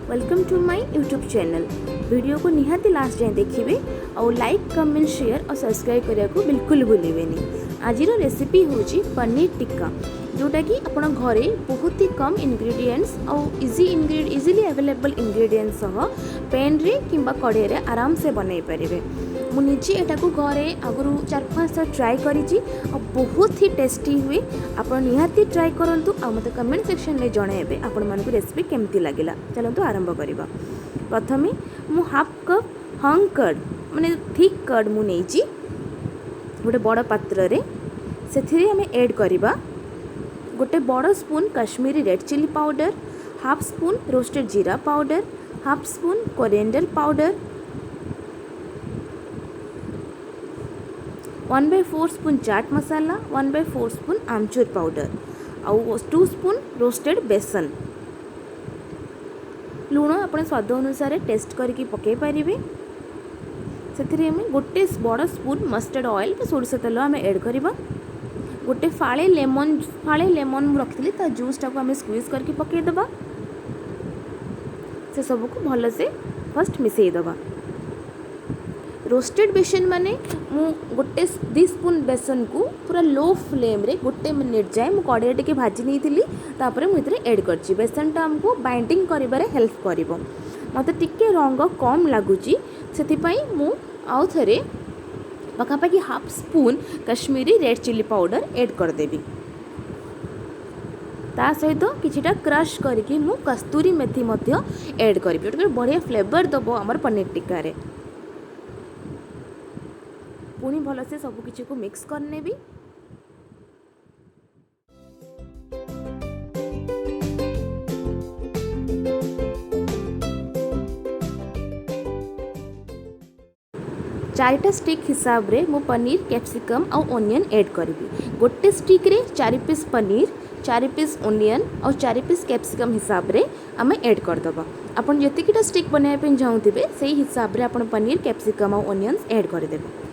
Welcome to my YouTube channel. Video को निहाती last जाए देखिए और लाइक कमेंट शेयर और सब्सक्राइब करने को बिल्कुल भूलिए। आज रेसिपी हूँ पनीर टिक्का, जोटा कि आपण घरे बहुत ही कम इंग्रेडिएंट्स और इजीली अवेलेबल इंग्रेडिएंट्स पैन रे किंबा कड़े रे आराम से बनई पारे। मुझे यहाँ को घरे आगु 4-5 थर ट्राए करी और बहुत ही टेस्टी हुए। आप निहाती ट्राए करूँ आ मत कमेंट सेक्शन में जनइबे आपण मानक रेसिपी केमती लगिला। चलतु आरंभ करवा। प्रथमे मु हाफ कप हंग कर्ड माने थिक कर्ड मु नेइची गोटे बड़ पात्र रे से आम ऐड करवा गोटे बड़ spoon Kashmiri red chilli powder, half spoon roasted जीरा powder, half spoon coriander powder, 1/4 spoon चाट मसाला, 1/4 स्पून आमचूर पाउडर और 2 स्पून रोस्टेड बेसन। लुण आप स्वाद अनुसार टेस्ट करके पकई पारे। से गोटे बड़ स्पून मस्टर्ड ऑयल सोरष तेल आम ऐड करवा। गोटे फाड़े लेमन रखी ता जूसटा को आम स्क्वीज करके पकईदबा। से सबको भल से फर्स्ट मिसईदबा। रोस्टेड बेसन माने मु गोटे 2 स्पून बेसन को पूरा लो फ्लेम रे गोटे मिनिट जाए मु कड़े टे भाजी नहीं थी मुझे ऐड कर बेसनटा आमको बाइंडिंग करिबारे हेल्प करिवो। मते टिके रंग कम लगुच से मु आउ थरे पखापाखि half spoon Kashmiri red chilli powder add करदेवी। ता सहित किछिटा क्रश करके मु कस्तूरी मेथी मध्य ऐड करी बढ़िया फ्लेवर दबो हमर पनीर टिक्का रे। पुणी भल से सब किसी को मिक्स करने भी। चारिटा स्टिक हिसाब रे मु पनीर कैप्सिकम और ओनियन ऐड करी। गोटे स्टिक रे 4 पीस पनीर, 4 पीस ओनियन और 4 पीस कैप्सिकम हिसाब रे आम ऐड करदबा। आपन जतिकिटा स्टिक बनाइबे चाहूथिबे सेही हिसाब रे आपन पनीर कैप्सिकम और ओनियंस ऐड करदेबे।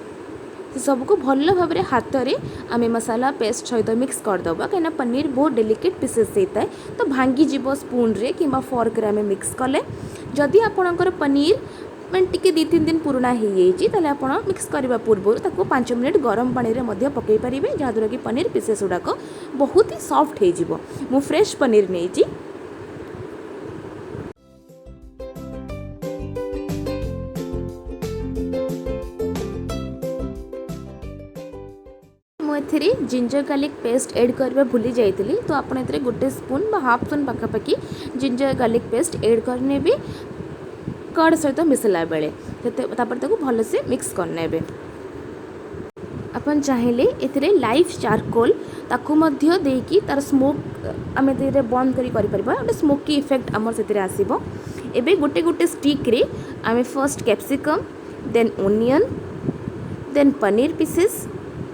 सबको भल भाव में हाथ में आम मसाला पेस्ट सहित मिक्स करदबा। कहीं पनीर बहुत डेलिकेट पीसेस होता है तो भांगी जीव स्पून रे कि फोर्क रे आम मिक्स कले। जदि आपणकर पनीर मैं टी 2-3 दिन पुराना हो आप मिक्स करने पूर्व 5 मिनट गरम पानी रे पकई पारे, जहाँद्वारा कि पनीर पीसेस गुड़ाक बहुत ही सॉफ्ट हो। मु फ्रेश पनीर नहीं मुझे जिंजर गार्लिक पेस्ट ऐड करवा भूली जाइली तो आप गोटे स्पून हाफ स्पून पखापाखि जिंजर गार्लिक पेस्ट ऐड करने भी कर्ड सहित मिसला बेले भल से मिक्स करने। अपन चाहिए ए लाइव चारकोल ताकू मध्य देकी तार स्मोक आम बंद करी गोटे स्मोकी इफेक्ट आमर से आसो। एबे गोटे गोटे स्टिक रे आम first capsicum then onion then paneer pieces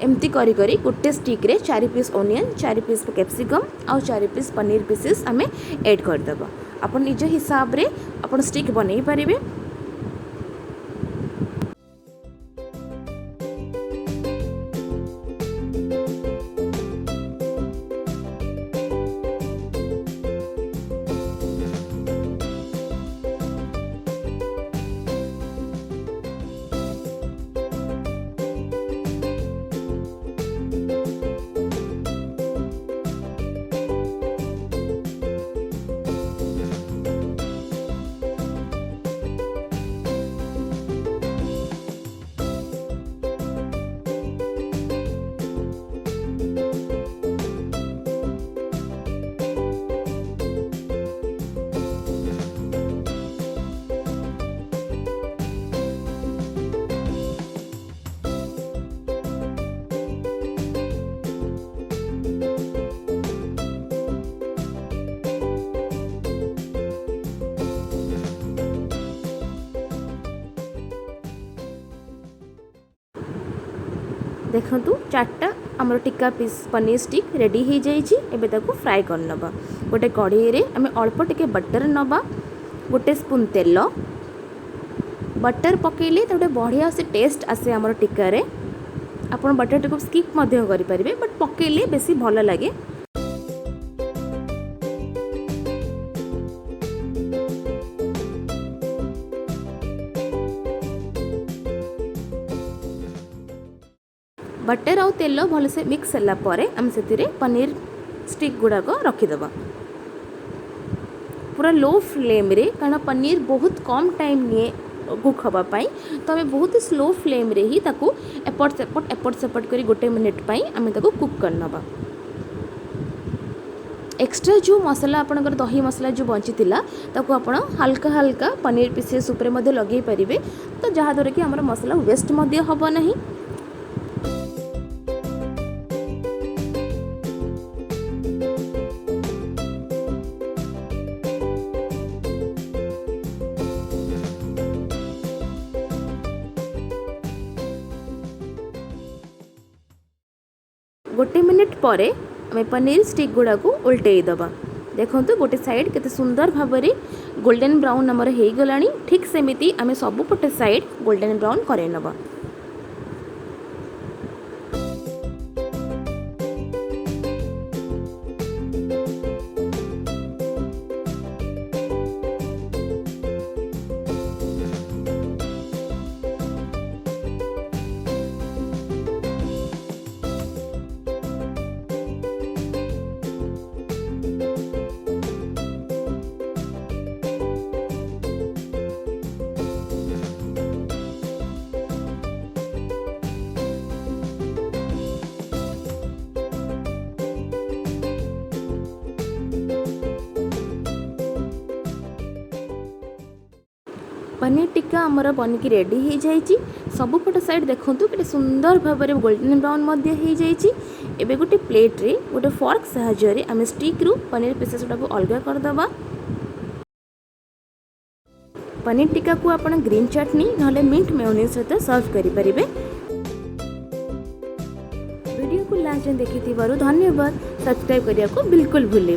एमती करी करी गोटे स्टिक रे 4 पीस ओनियन, 4 पीस कैप्सिकम और 4 पीस पनीर पीसेस आम ऐड करदबा। आप निज हिसाब रे अपन स्टिक बनई पारिबे। देखु 4टा आमर tikka piece paneer stick ready हो जाए। फ्राए कर नबा। गोटे कढ़ई रे आम अल्प टिके बटर नबा, गोटे स्पून तेल बटर पकेले तो गोटे बढ़िया से टेस्ट आसे आमर टिक्का रे। आपन बटर टिको स्किप मध्य करि परिबे बट पकेले बेसी भल लगे। बटर आउ तेल भलसे मिक्स होला परे आम से पनीर स्टिक गुड़ाक रखीदबा पूरा लो फ्लेम रे, कारण पनीर बहुत कम टाइम निए कुक हवापाई, तो आम बहुत स्लो फ्लेम रे ही ताकू एपट सेपट करी गोटे मिनिट पाई आम ताकू कुक करनबा। एक्स्ट्रा जो मसला आपणकर दही मसला जो बची ताकू आपण हल्का हल्का पनीर पीसेस उपरे मध्य लगे पारिबे, तो जहाँद्वारा कि आमर मसला वेस्ट मध्य हब नहीं। गोटे मिनिट पर आम पनीर स्टिक गुड़ा को उल्टे दबा। देखो गोटे साइड केते सुंदर भाव में गोल्डन ब्राउन आमर हो गलानी। ठीक सेमिति आम सबुपटे साइड गोल्डन ब्राउन करे नबा। पनीर टिक्का आमर बनिकी रेडी हो जाइए। सबुपट साइड देखूँ कि सुंदर भाव में गोल्डन ब्राउन हो जाइए। गोटे प्लेट रे गोटे फॉर्क साहाय्य आम स्टिक रु पनीर पीसेस गुड़ा अलग करदबा। पनीर टिक्का को आप ग्रीन चटनी ना मिंट मेयोनीज सहित सर्व करें। वीडियो को लास्ट देखि धन्यवाद। सब्सक्राइब करने को बिल्कुल भूलें।